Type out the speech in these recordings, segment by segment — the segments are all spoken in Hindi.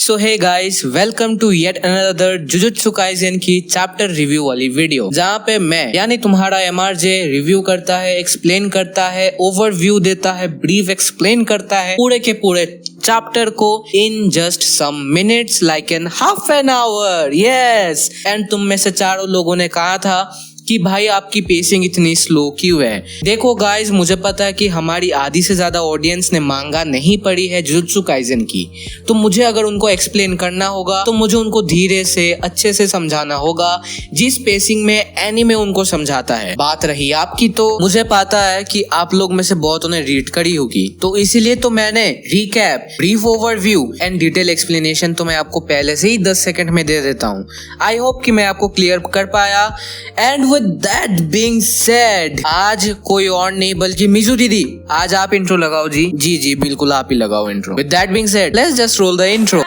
So hey guys, welcome to yet another Jujutsu Kaisen की चैप्टर रिव्यू वाली वीडियो, जहाँ पे मैं यानी तुम्हारा एमआरजे रिव्यू करता है, एक्सप्लेन करता है, ओवरव्यू देता है, ब्रीफ एक्सप्लेन करता है पूरे के पूरे चैप्टर को in just some minutes, like an half an hour. Yes, and तुम में से चारों लोगों ने कहा था कि भाई आपकी पेसिंग इतनी स्लो क्यों है। देखो गाइस, मुझे पता है कि हमारी आधी से ज्यादा ऑडियंस ने मांगा नहीं पढ़ी है जुजुत्सु काइसेन की, तो मुझे अगर उनको एक्सप्लेन करना होगा तो मुझे उनको धीरे से अच्छे से समझाना होगा जिस पेसिंग में एनीमे उनको समझाता है। बात रही आपकी, तो मुझे पता है कि आप लोग में से बहुतों ने रीड करी होगी, तो इसीलिए तो मैंने recap, brief overview and detail explanation तो मैं आपको पहले से ही 10 सेकंड में दे देता हूँ। आई होप कि मैं आपको क्लियर कर पाया। And with that being said, आज कोई और नहीं बल्कि मिजू दीदी, आज आप इंट्रो लगाओ जी। जी बिल्कुल आप ही लगाओ intro. With that being said, let's just roll the intro.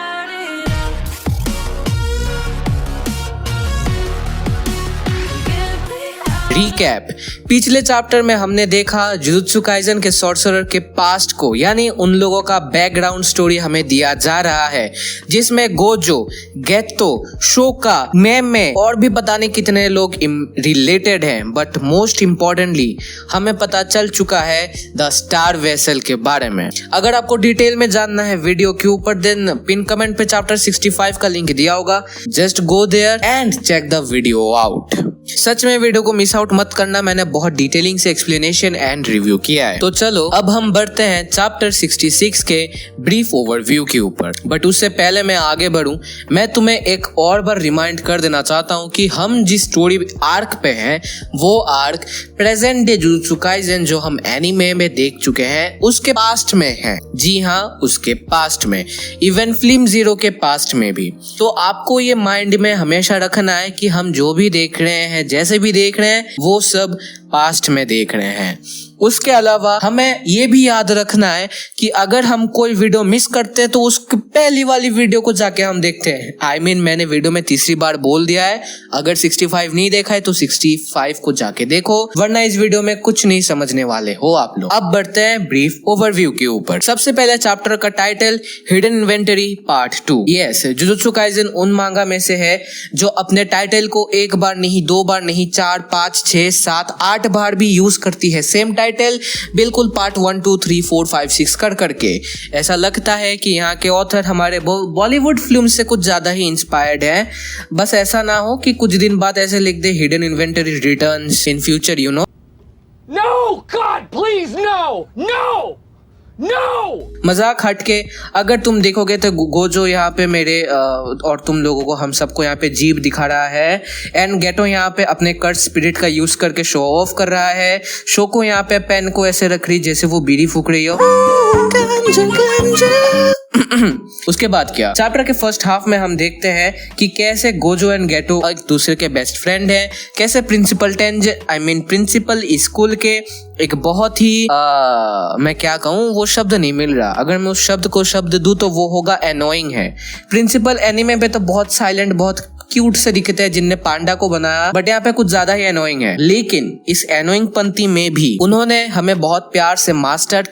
Recap, पिछले चैप्टर में हमने देखा जुजुत्सु काइसेन के सॉर्सरर के पास्ट को, यानी उन लोगों का बैकग्राउंड स्टोरी हमें दिया जा रहा है, जिसमें गोजो, गेतो, शोका, मेमे और भी पता नहीं कितने लोग रिलेटेड हैं। बट मोस्ट इम्पोर्टेंटली हमें पता चल चुका है द स्टार वेसल के बारे में। अगर आपको डिटेल में जानना है वीडियो के ऊपर, देन पिन कमेंट पे चैप्टर 65 का लिंक दिया होगा, just go there and check the video out. सच में वीडियो को मिस आउट मत करना, मैंने बहुत डिटेलिंग से एक्सप्लेनेशन एंड रिव्यू किया है। तो चलो अब हम बढ़ते हैं चैप्टर 66 के ब्रीफ ओवरव्यू के ऊपर। बट उससे पहले मैं आगे बढ़ूं, मैं तुम्हें एक और बार रिमाइंड कर देना चाहता हूं कि हम जिस स्टोरी आर्क पे हैं वो arc present day jujutsu Kaisen जो हम एनीमे में देख चुके हैं उसके पास्ट में है। जी हाँ, उसके पास्ट में, इवन फिल्म जीरो के पास्ट में भी। तो आपको ये माइंड में हमेशा रखना है कि हम जो भी देख रहे हैं, जैसे भी देख रहे हैं, वो सब पास्ट में देख रहे हैं। उसके अलावा हमें ये भी याद रखना है कि अगर हम कोई वीडियो मिस करते हैं तो उस पहली वाली वीडियो को जाके हम देखते हैं। मैंने वीडियो में तीसरी बार बोल दिया है, अगर 65 नहीं देखा है तो 65 को जाके देखो, वरना इस वीडियो में कुछ नहीं समझने वाले हो आप लोग। अब बढ़ते हैं ब्रीफ ओवरव्यू के ऊपर। सबसे पहले चैप्टर का title hidden inventory part 2। Yes, jujutsu Kaisen उन मांगा में से है जो अपने टाइटल को एक बार नहीं, 2 बार नहीं, 4, 5, 6, 7, 8 बार भी यूज करती है। सेम टाइटल बिल्कुल पार्ट 1, 2, 3, 4, 5, 6 कर करके। ऐसा लगता है कि यहाँ के ऑथर हमारे बॉलीवुड फिल्म से कुछ ज्यादा ही इंस्पायर्ड है। बस ऐसा ना हो कि कुछ दिन बाद ऐसे लिख दे hidden inventory returns in future, you know. No, God, please, no! मजाक हटके अगर तुम देखोगे तो गोजो यहाँ पे मेरे और तुम लोगों को, हम सबको यहाँ पे जीभ दिखा रहा है, एंड गेटो यहाँ पे अपने कर्स स्पिरिट का यूज करके शो ऑफ कर रहा है। शोको यहाँ पे पेन को ऐसे रख रही जैसे वो बीड़ी फूक रही हो। उसके बाद क्या, चैप्टर के फर्स्ट हाफ में हम देखते हैं कि कैसे गोजो एंड गेटो एक दूसरे के बेस्ट फ्रेंड हैं, कैसे प्रिंसिपल स्कूल के एक बहुत ही मैं क्या कहूँ, वो शब्द नहीं मिल रहा, अगर मैं उस शब्द को शब्द दूं तो वो होगा एनोइंग है। प्रिंसिपल एनीमे पे तो बहुत साइलेंट, बहुत क्यूट से दिखते हैं जिनने पांडा को बनाया, बट यहाँ पे कुछ ज्यादा ही एनोइंग है। लेकिन इस एनोइंग पंक्ति में भी उन्होंने हमें बहुत प्यार से मास्टर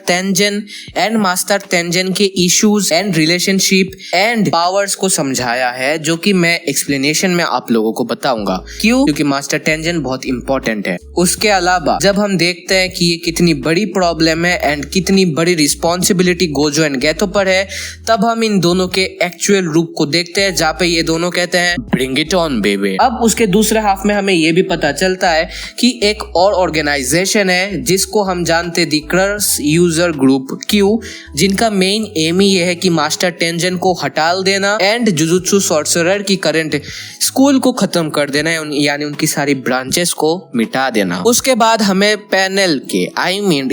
तेंजन के issues and relationship and powers को समझाया है, जो कि मैं एक्सप्लेनेशन में आप लोगों को बताऊंगा। क्यों? क्योंकि मास्टर तेंजन बहुत इंपॉर्टेंट है। उसके अलावा जब हम देखते हैं कि ये कितनी बड़ी प्रॉब्लम है एंड कितनी बड़ी रिस्पॉन्सिबिलिटी गोजो एंड गेतो पर है, तब हम इन दोनों के एक्चुअल रूप को देखते हैं, जहाँ पे ये दोनों कहते हैं ब्रिंग इट ऑन बेबी। अब उसके दूसरे हाफ में हमें ये भी पता चलता है कि एक और ऑर्गेनाइजेशन है जिसको हम जानते दी क्रस यूजर ग्रुप क्यू, जिनका मेन एम ही ये है कि मास्टर तेंजन को हटा देना एंड जुजुत्सु सॉर्सरर की करंट स्कूल को खत्म कर देना, यानी उनकी सारी ब्रांचेस को मिटा देना। उसके बाद हमें पैनल के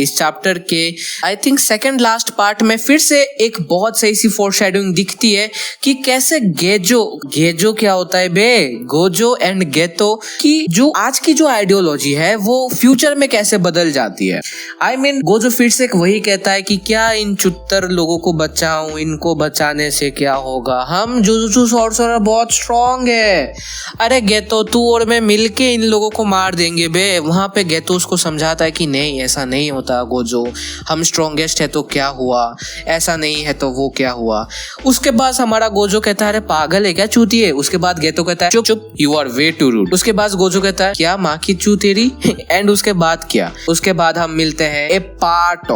इस चैप्टर के I think second last part में फिर से एक बहुत सही सी फोरशैडोइंग दिखती है कि कैसे गेजो क्या होता है है बे गोजो एंड गेतो की जो आज की जो आइडियोलॉजी है वो फ्यूचर में कैसे बदल जाती है। I mean, गोजो फिर से वही कहता है कि क्या इन 74 लोगों को बचाऊं, इनको बचाने से क्या होगा, हम जुजुत्सु सॉर्सरर बहुत स्ट्रॉन्ग है। अरे गेतो तू और मैं मिलके इन लोगों को मार देंगे बे। वहां पे गेतो उसको समझाता है कि नहीं ऐसा नहीं होता गोजो, हम स्ट्रॉन्गेस्ट है तो क्या हुआ, ऐसा नहीं है तो वो क्या हुआ। उसके बाद हमारा गोजो कहता है अरे पागल है क्या चूतिए। उसके बाद गेतो कहता है चुप चुप you are way too rude. उसके बाद गोजो कहता है क्या माँ की चू तेरी एंड उसके बाद क्या, उसके बाद हम मिलते हैं a part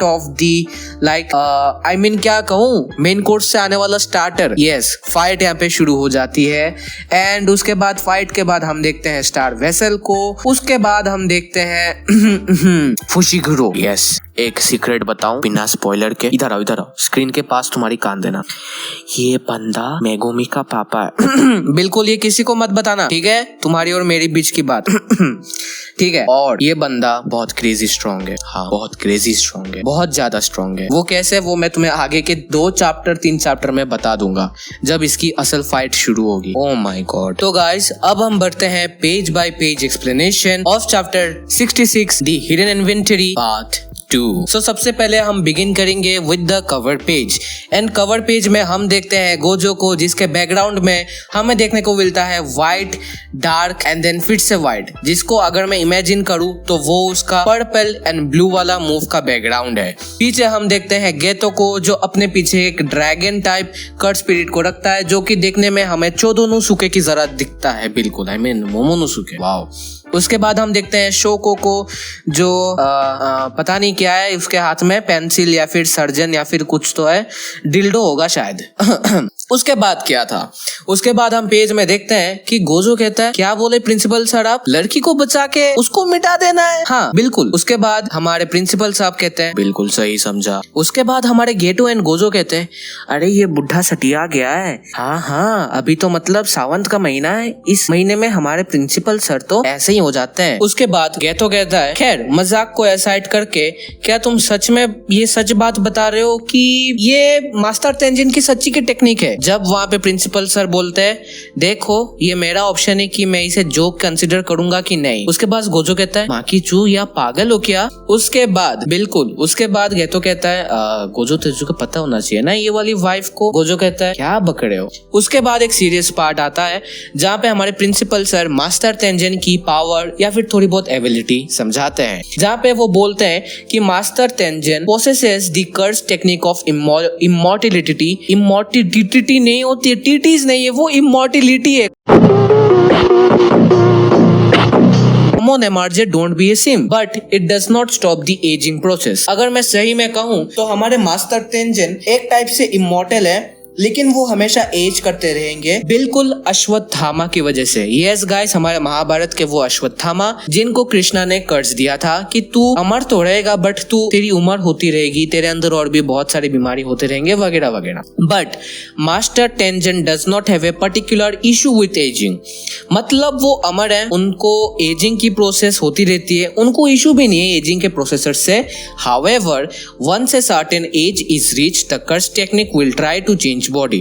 of the like I mean क्या कहूँ मेन कोर्स से आने वाला स्टार्टर। यस फाइट यहाँ पे शुरू हो जाती है एंड उसके बाद फाइट के बाद हम देखते हैं स्टार वेसल को। उसके बाद हम देखते हैं फुशिगुरो। यस एक सीक्रेट बताऊं बिना स्पॉइलर के, इधर आओ स्क्रीन के पास तुम्हारी कान देना, ये बंदा मेगुमी का पापा है। बिल्कुल ये किसी को मत बताना ठीक है, तुम्हारी और मेरी बीच की बात। ठीक है, और ये बंदा बहुत क्रेजी स्ट्रॉन्ग है। हाँ बहुत क्रेजी स्ट्रॉन्ग है, बहुत ज्यादा स्ट्रॉन्ग है। वो कैसे, वो मैं तुम्हें आगे के 3 चैप्टर में बता दूंगा जब इसकी असल फाइट शुरू होगी। Oh my God. तो गाइस अब हम बढ़ते हैं page bye page explanation of chapter 66 the hidden inventory part 2। सो सबसे पहले हम बिगिन करेंगे with the cover page and cover page में हम देखते हैं गोजो को, जिसके बैकग्राउंड में हमें देखने को मिलता है व्हाइट डार्क एंड देन फिर से व्हाइट, जिसको अगर मैं इमेजिन करूं तो वो उसका पर्पल एंड ब्लू वाला मूव का बैकग्राउंड है। पीछे हम देखते हैं गेतो को जो अपने पीछे एक ड्रैगन टाइप कर्ट स्पिरिट को रखता है, जो कि देखने में हमें चोदोनोसुके की जरा दिखता है। बिल्कुल आई मीन मोमोनोसुके। वाओ। उसके बाद हम देखते हैं शोको को जो पता नहीं क्या है उसके हाथ में, पेंसिल या फिर सर्जन या फिर कुछ तो है, डिल्डो होगा शायद। उसके बाद क्या था, उसके बाद हम पेज में देखते हैं कि गोजो कहता है क्या बोले प्रिंसिपल सर आप, लड़की को बचा के उसको मिटा देना है। हाँ बिल्कुल। उसके बाद हमारे प्रिंसिपल साहब कहते हैं बिल्कुल सही समझा। उसके बाद हमारे गेटो एंड गोजो कहते हैं अरे ये बुढ़ा सटिया गया है। हाँ अभी तो मतलब सावंत का महीना है, इस महीने में हमारे प्रिंसिपल सर तो ऐसे ही हो जाते हैं। उसके बाद गेतो कहता है खैर मजाक को असाइड करके क्या तुम सच में ये सच बात बता रहे हो कि ये मास्टर तेंजिन की सच्ची की टेक्निक है। जब वहाँ पे प्रिंसिपल सर बोलते हैं देखो ये मेरा ऑप्शन है कि मैं इसे जोक कंसिडर करूंगा कि नहीं। उसके बाद गोजो कहता है माँ की चू या पागल हो क्या। उसके बाद बिल्कुल, उसके बाद गेतो कहता है गोजो तेजू को पता होना चाहिए ना ये वाली वाइफ को। गोजो कहता है क्या बकड़े हो। उसके बाद एक सीरियस पार्ट आता है जहाँ पे हमारे प्रिंसिपल सर मास्टर तेंजिन की पावर या फिर थोड़ी बहुत एबिलिटी समझाते हैं, जहाँ पे वो बोलते हैं कि master Tenzin possesses the curse technique of immortality. Immortality नहीं होती है, टीटीज नहीं है, वो इमॉर्टिलिटी है। Come on MRJ, don't be a sim, but it does not stop the aging process। अगर मैं सही में कहूँ तो हमारे मास्टर तेंजिन एक टाइप से इमॉर्टल है, लेकिन वो हमेशा एज करते रहेंगे, बिल्कुल अश्वत्थामा की वजह से। यस गाइस, हमारे महाभारत के वो अश्वत्थामा जिनको कृष्णा ने कर्ज दिया था कि तू अमर तो रहेगा बट तू तेरी उम्र होती रहेगी, तेरे अंदर और भी बहुत सारी बीमारी होते रहेंगे वगैरह वगैरह। But master Tenzin does not have a particular issue with ageing. मतलब वो अमर है, उनको एजिंग की प्रोसेस होती रहती है, उनको इशू भी नहीं है एजिंग के प्रोसेसर से। However once a certain age is reach the curse technique will try to change body.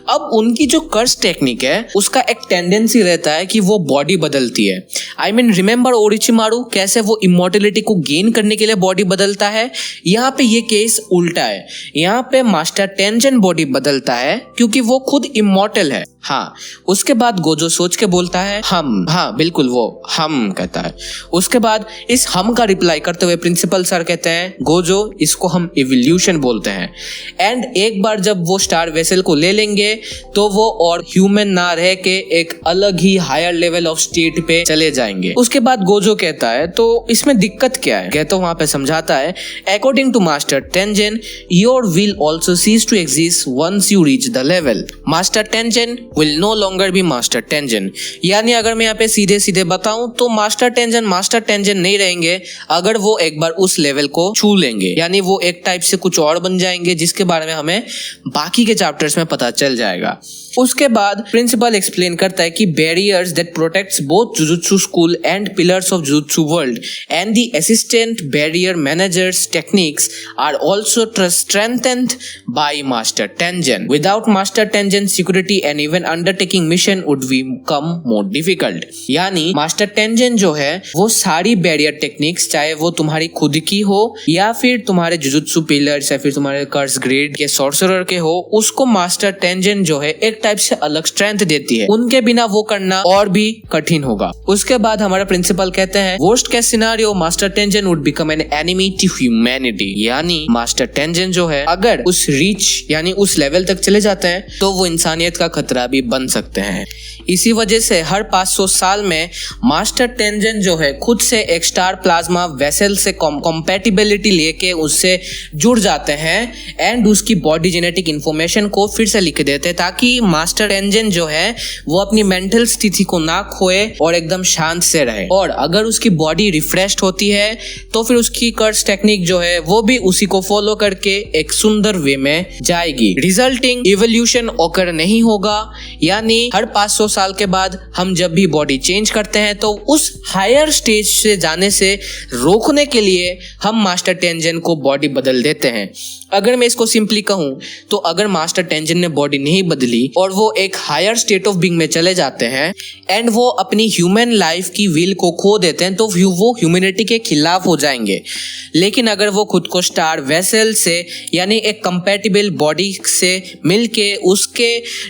अब उनकी जो कर्स टेक्निक है उसका एक टेंडेंसी रहता है कि वो बॉडी बदलती है। आई मीन रिमेंबर ओरिचिमारू कैसे वो इमॉर्टिलिटी को गेन करने के लिए बॉडी बदलता है, यहाँ पे ये केस उल्टा है। यहाँ पे मास्टर तेंजिन बॉडी बदलता है क्योंकि वो खुद इमॉर्टल है। हाँ, उसके बाद गोजो सोच के बोलता है हम। हाँ बिल्कुल, वो हम कहता है। उसके बाद इस हम का रिप्लाई करते हुए प्रिंसिपल सर कहते हैं गोजो इसको हम इवोल्यूशन बोलते हैं, एंड एक बार जब वो स्टार वेसल को ले लेंगे तो वो और ह्यूमन ना रह के एक अलग ही हायर लेवल ऑफ स्टेट पे चले जाएंगे। उसके बाद गोजो कहता है तो इसमें दिक्कत क्या है। कहता वहां पे समझाता है according to master Tengen your will also cease to exist once you reach the level. Master Tengen will no longer be master Tengen. यानी अगर मैं यहाँ पे सीधे सीधे बताऊं तो मास्टर तेंजिन नहीं रहेंगे अगर वो एक बार उस लेवल को छू लेंगे, यानी वो एक टाइप से कुछ और बन जाएंगे जिसके बारे में हमें बाकी के चैप्टर्स में पता चल जाएगा। उसके बाद प्रिंसिपल एक्सप्लेन करता है कि barriers that protects both Jujutsu school and pillars of Jujutsu world and the assistant barrier managers techniques are also strengthened by master Tengen. Without master Tengen security and even undertaking mission would become more difficult. यानी मास्टर टेंजन जो है वो सारी बैरियर टेक्निक्स, चाहे वो तुम्हारी खुद की हो या फिर तुम्हारे जुजुत्सु पिलर्स या फिर तुम्हारे कर्स ग्रेड के सॉर्सरर के हो, उसको मास्टर टेंजन जो है एक टाइप से अलग स्ट्रेंथ देती है. उनके बिना वो करना और भी कठिन होगा. उसके बाद हमारा प्रिंसिपल कहते हैं worst case scenario master Tengen would become an enemy to humanity. यानी मास्टर टेंजन जो है अगर उस रीच यानी उस लेवल तक चले जाते हैं तो वो इंसानियत का खतरा भी बन सकते हैं. इसी वजह से हर 500 साल में मास्टर टेंजन जो है खुद से एक स्टार प्लाज्मा वेसल से कंपैटिबिलिटी लेके उससे जुड़ जाते हैं एंड उसकी बॉडी जेनेटिक इंफॉर्मेशन को फिर से लिख देते हैं ताकि मास्टर टेंजन जो है वो अपनी मेंटल स्थिति को ना खोए और एकदम शांत से रहे. और अगर उसकी बॉडी रिफ्रेश्ड होती है तो फिर उसकी कर्स टेक्निक जो है वो भी उसी को फॉलो करके एक सुंदर वे में जाएगी. रिजल्टिंग इवोल्यूशन ऑकर नहीं होगा. यानी हर 500 साल के बाद हम जब भी बॉडी चेंज करते हैं तो उस हायर स्टेज से जाने से रोकने के लिए हम मास्टर टेंजन को बॉडी बदल देते हैं. अगर मैं इसको सिंपली कहूं तो अगर मास्टर टेंजन ने बॉडी नहीं बदली और वो एक हायर स्टेट ऑफ बीइंग में चले जाते हैं एंड वो अपनी ह्यूमन लाइफ की विल को खो देते हैं तो वो ह्यूमैनिटी के खिलाफ हो जाएंगे. लेकिन अगर वो खुद को स्टार वेसल से यानी एक कंपैटिबल बॉडी से मिलके उसके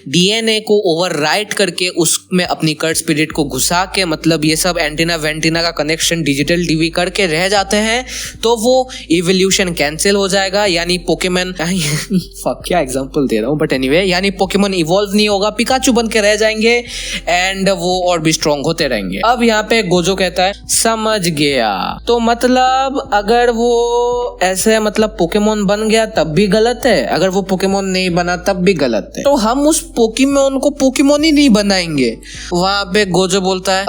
डीएनए को ओवरराइट करके उसमें अपनी कर्स स्पिरिट को घुसा के मतलब ये सब एंटीना वेंटीना का कनेक्शन डिजिटल टीवी करके रह जाते हैं तो वो इवोल्यूशन कैंसिल हो जाएगा. यानी पोकेमन क्या एग्जांपल दे रहा हूँ बट एनीवे यानी पोकेमन इवॉल्व नहीं होगा, पिकाचू बन के रह जाएंगे एंड वो और भी स्ट्रॉन्ग होते रहेंगे. अब यहाँ पे गोजो कहता है समझ गया. तो मतलब अगर वो ऐसे मतलब पोकेमोन बन गया तब भी गलत है, अगर वो पोकेमोन नहीं बना तब भी गलत है, तो हम उस पोकेमोन को पोकेमोन ही नहीं बनाएंगे. वहां पे गोजो बोलता है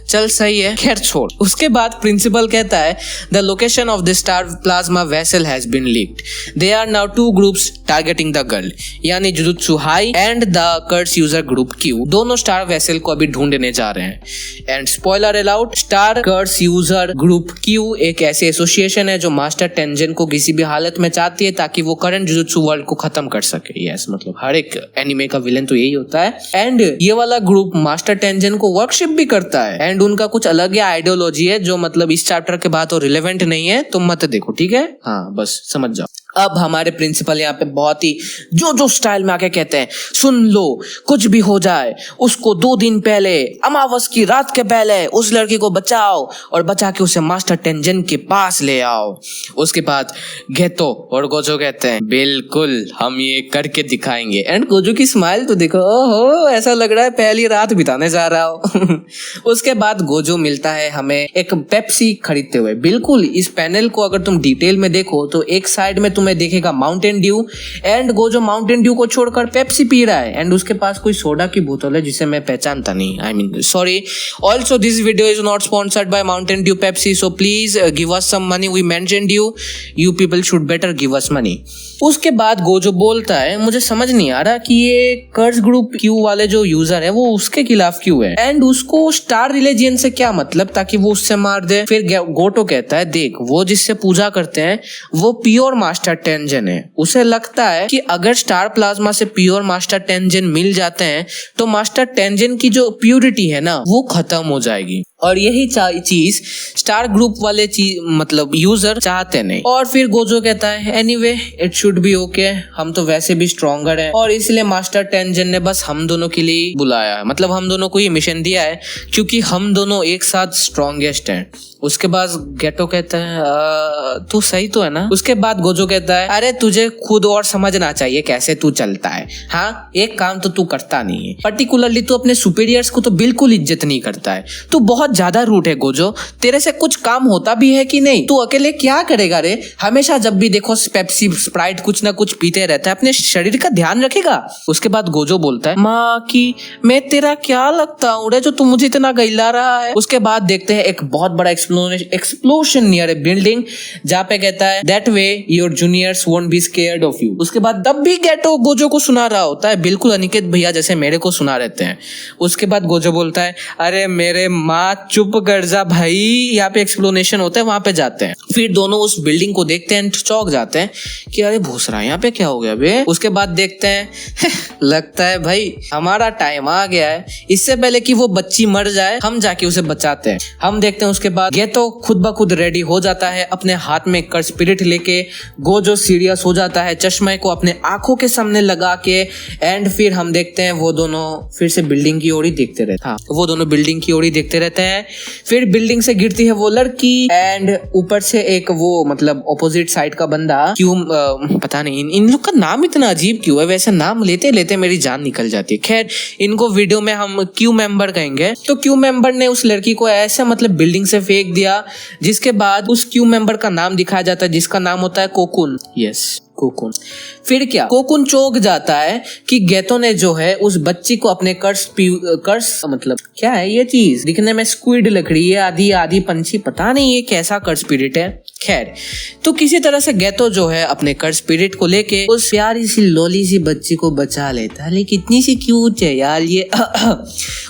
चल सही है, खैर छोड़. उसके बाद प्रिंसिपल कहता है the location of the star plasma vessel has been leaked. There are now two groups targeting the girl. यानी Jujutsu High and the curse user group Q दोनों स्टार वेसल को अभी ढूंढने जा रहे हैं. And spoiler allowed, star curse user group Q एक ऐसी एसोसिएशन है जो मास्टर टेंजन को किसी भी हालत में चाहती है ताकि वो करंट जुजुत्सु वर्ल्ड को खत्म कर सके. यस मतलब हर एक एनिमे का विलेन तो यही होता है. एंड ये वाला ग्रुप मास्टर टेंजन को वर्कशिप भी करता है एंड उनका कुछ अलग ही आइडियोलॉजी है जो मतलब इस चैप्टर के बाद तो रिलेवेंट नहीं है, तुम मत देखो ठीक है. हाँ बस समझ जाओ. अब हमारे प्रिंसिपल यहाँ पे बहुत ही जो स्टाइल में आके कहते हैं सुन लो कुछ भी हो जाए उसको 2 दिन पहले अमावस की रात के पहले उस लड़की को बचाओ और बचा के उसे मास्टर टेंजन के पास ले आओ. उसके बाद गेतो और गोजो कहते हैं बिल्कुल हम ये करके दिखाएंगे. एंड गोजो की स्माइल तो देखो, ओहो ऐसा लग रहा है पहली रात बिताने जा रहा हो. उसके बाद गोजो मिलता है हमें एक पेप्सी खरीदते हुए. बिल्कुल इस पैनल को अगर तुम डिटेल में देखो तो एक साइड में तुम्हें देखेगा Mountain Dew and Gojo Mountain Dew को छोड़कर पेप्सी पी रहा है एंड उसके पास कोई सोडा की बोतल है जिसे मैं पहचानता नहीं. I mean sorry. Also this video is not sponsored by Mountain Dew Pepsi so please give us some money. We mentioned you people should better give us money. उसके बाद गोजो बोलता है मुझे समझ नहीं आ रहा कि ये कर्स ग्रुप क्यू वाले जो यूजर है वो उसके खिलाफ क्यों है एंड उसको स्टार रिलीजियन से क्या मतलब ताकि वो उससे मार दे. फिर गोटो कहता है देख वो जिससे पूजा करते हैं वो प्योर मास्टर टेंजन है. उसे लगता है कि अगर स्टार प्लाज्मा से प्योर मास्टर टेंजन मिल जाते हैं तो मास्टर टेंजन की जो प्योरिटी है ना वो खत्म हो जाएगी और यही चीज स्टार ग्रुप वाले मतलब यूजर चाहते नहीं. और फिर गोजो कहता है anyway it should be okay, हम तो वैसे भी स्ट्रॉन्गर हैं और इसलिए मास्टर टेंजन ने बस हम दोनों के लिए बुलाया है, मतलब हम दोनों को ये मिशन दिया है क्योंकि हम दोनों एक साथ स्ट्रॉन्गेस्ट हैं. उसके बाद गेटो कहता है तू सही तो है ना. उसके बाद गोजो कहता है अरे तुझे खुद और समझना चाहिए कैसे तू चलता है. हाँ एक काम तो तू करता नहीं है, पर्टिकुलरली तू अपने सुपीरियर्स को तो बिल्कुल इज्जत नहीं करता है. तू बहुत बहुत ज्यादा रूट है गोजो, तेरे से कुछ काम होता भी है कि नहीं? तू अकेले क्या करेगा रे? हमेशा जब भी देखो पेप्सी स्प्राइट कुछ ना कुछ पीते रहता है, अपने शरीर का ध्यान रखेगा। उसके बाद गोजो बोलता है माँ की मैं तेरा क्या लगता हूँ रे जो तू मुझे इतना गैला रहा है। उसके बाद देखते हैं एक बहुत बड़ा एक्सप्लोशन नियर ए बिल्डिंग, जहाँ पे कहता है that way your juniors won't be scared of you. उसके बाद तब भी गेटो गोजो को सुना रहा होता है, बिल्कुल अनिकेत भैया जैसे मेरे को सुना रहते हैं। उसके बाद गोजो बोलता है अरे मेरे माँ चुप कर जा भाई। यहाँ पे एक्सप्लोनेशन होता है, वहां पे जाते हैं। फिर दोनों उस बिल्डिंग को देखते हैं, चौंक जाते हैं कि अरे भूसरा यहाँ पे क्या हो गया बे। उसके बाद देखते हैं लगता है भाई हमारा टाइम आ गया है, इससे पहले कि वो बच्ची मर जाए हम जाके उसे बचाते हैं। हम देखते हैं उसके बाद ये तो खुद ब खुद रेडी हो जाता है, अपने हाथ में कर्स स्पिरिट लेके। गोजो सीरियस हो जाता है, चश्मे को अपने आंखों के सामने लगा के। एंड फिर हम देखते हैं वो दोनों फिर से बिल्डिंग की ओर ही देखते रहते हैं। वो दोनों बिल्डिंग की ओर ही देखते रहते हैं। फिर बिल्डिंग से गिरती है वो लड़की एंड ऊपर से एक वो मतलब ऑपोजिट साइड का बंदा क्यों पता नहीं इन लोग का नाम इतना अजीब क्यों है, वैसे नाम लेते लेते मेरी जान निकल जाती है। खैर इनको वीडियो में हम क्यू मेंबर कहेंगे। तो क्यू मेंबर ने उस लड़की को ऐसा मतलब बिल्डिंग से फेंक दिया, जिसके बाद उस क्यू मेंबर का नाम दिखाया जाता है जिसका नाम होता है कोकुन। Yes cocoon. फिर क्या कोकुन चौंक जाता है कि गेतो ने जो है उस बच्ची को अपने कर्स मतलब क्या है ये चीज, दिखने में स्क्विड लग रही है, आधी आधी पंछी, पता नहीं ये कैसा कर्स स्पिरिट है। खैर तो किसी तरह से गेतो जो है अपने कर्स स्पिरिट को लेके उस प्यारी सी लोली सी बच्ची को बचा लेता है। लेकिन कितनी सी क्यूट है यार ये।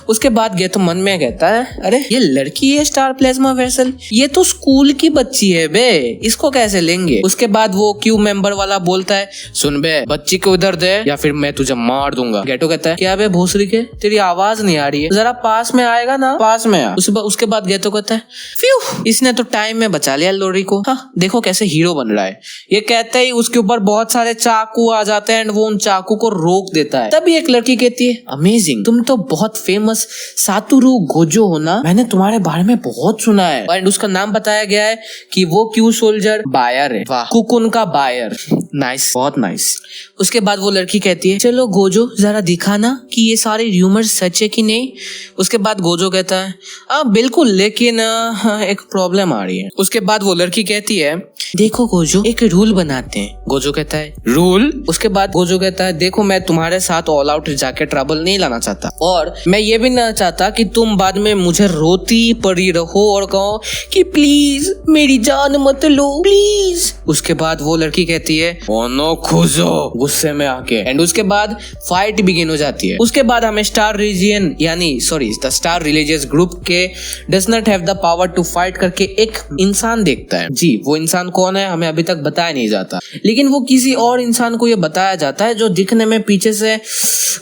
उसके बाद गेतो मन में कहता है अरे ये लड़की है स्टार प्लाज्मा वेसल, ये तो स्कूल की बच्ची है बे, इसको कैसे लेंगे। उसके बाद वो क्यू मेंबर वाला बोलता है सुन बे बच्ची को उधर दे या फिर मैं तुझे मार दूंगा। गेटो कहता है क्या बे भोसरी के तेरी आवाज नहीं आ रही है, जरा पास में आएगा ना, पास में आ। उसके बाद गेटो कहता है फ्यू इसने तो टाइम में बचा लिया लोरी को। हाँ देखो कैसे हीरो बन रहा है। ये कहते ही उसके ऊपर बहुत सारे चाकू आ जाते हैं एंड वो उन चाकू को रोक देता है। तभी एक लड़की कहती है अमेजिंग, तुम तो बहुत फेमस सातुरु गोजो हो ना, मैंने तुम्हारे बारे में बहुत सुना है। एंड उसका नाम बताया गया है कि वो क्यू सोल्जर बायर है। वाह कोकुन का बायर, नाइस बहुत नाइस। उसके बाद वो लड़की कहती है चलो गोजो जरा दिखाना कि ये सारे र्यूमर्स सच है कि नहीं। उसके बाद गोजो कहता है बिल्कुल, लेकिन एक प्रॉब्लम आ रही है। उसके बाद वो लड़की कहती है देखो गोजो एक रूल बनाते हैं। गोजो कहता है रूल। उसके बाद गोजो कहता है देखो मैं तुम्हारे साथ ऑल आउट जाके ट्रबल नहीं लाना चाहता और मैं ये भी ना चाहता कि तुम बाद में मुझे रोती पड़ी रहो और कहो कि प्लीज मेरी जान मत लो प्लीज। उसके बाद वो लड़की कहती है ओ नो खोजो गुस्से में आके। एंड उसके बाद फाइट बिगिन हो जाती है। उसके बाद हमें स्टार रीजियन यानी sorry the star religious group के does not have the power to fight करके एक इंसान देखता है। जी वो इंसान कौन है हमें अभी तक बताया नहीं जाता, लेकिन वो किसी और इंसान को ये बताया जाता है जो दिखने में पीछे से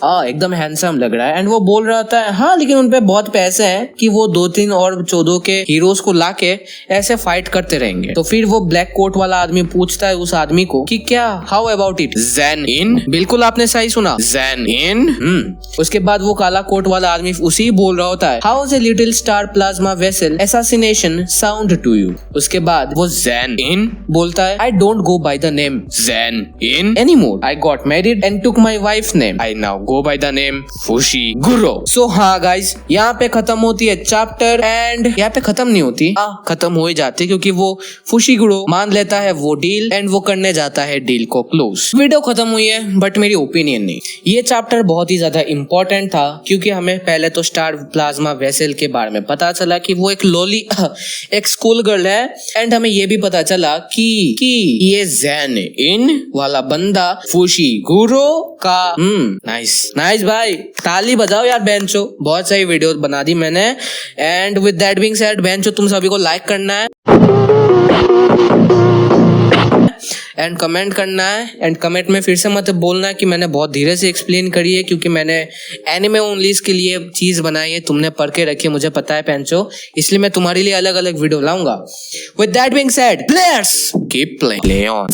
एकदम हैंडसम लग रहा है। एंड वो बोल रहा होता है हाँ लेकिन उनपे बहुत पैसे हैं कि वो 2-3 और 14 के हीरोज को लाके ऐसे फाइट करते रहेंगे। तो फिर वो ब्लैक कोट वाला आदमी पूछता है उस आदमी को कि क्या हाउ अबाउट इट ज़ेन इन। बिल्कुल आपने सही सुना ज़ेन इन। उसके बाद वो काला कोट वाला आदमी उसी बोल रहा होता है how is a little star plasma vessel assassination sound to you. उसके बाद वो ज़ेन इन बोलता है I don't go by the name Zenin anymore, I got married and took my wife name, I now go by the name Fushiguro. So हाँ गाइज यहाँ पे खत्म होती है चैप्टर एंड यहाँ पे खत्म नहीं होती, खत्म हो ही जाती क्योंकि वो फुशिगुरो मान लेता है वो डील एंड वो करने जाता है डील को क्लोज। वीडियो खत्म हुई है बट मेरी ओपिनियन नहीं। ये चैप्टर बहुत ही ज्यादा इंपॉर्टेंट था क्योंकि हमें पहले तो स्टार प्लाज्मा वेसल के बारे में पता चला कि वो एक लोली एक स्कूल गर्ल है एंड हमें ये भी पता चला कि ये ज़ेन इन वाला बंदा फुशिगुरो का नाइस भाई ताली बजाओ यार बेंचो, बहुत सही वीडियो बना दी मैंने। And with that being said बेंचो तुम सभी को लाइक करना है एंड कमेंट करना है एंड कमेंट में फिर से मत बोलना कि मैंने बहुत धीरे से एक्सप्लेन करी है क्योंकि मैंने एनिमे ओनलीज के लिए चीज बनाई है, तुमने पढ़ के रखी मुझे पता है पेंचो, इसलिए मैं तुम्हारे लिए अलग अलग वीडियो लाऊंगा। With that being said players keep playing, play on.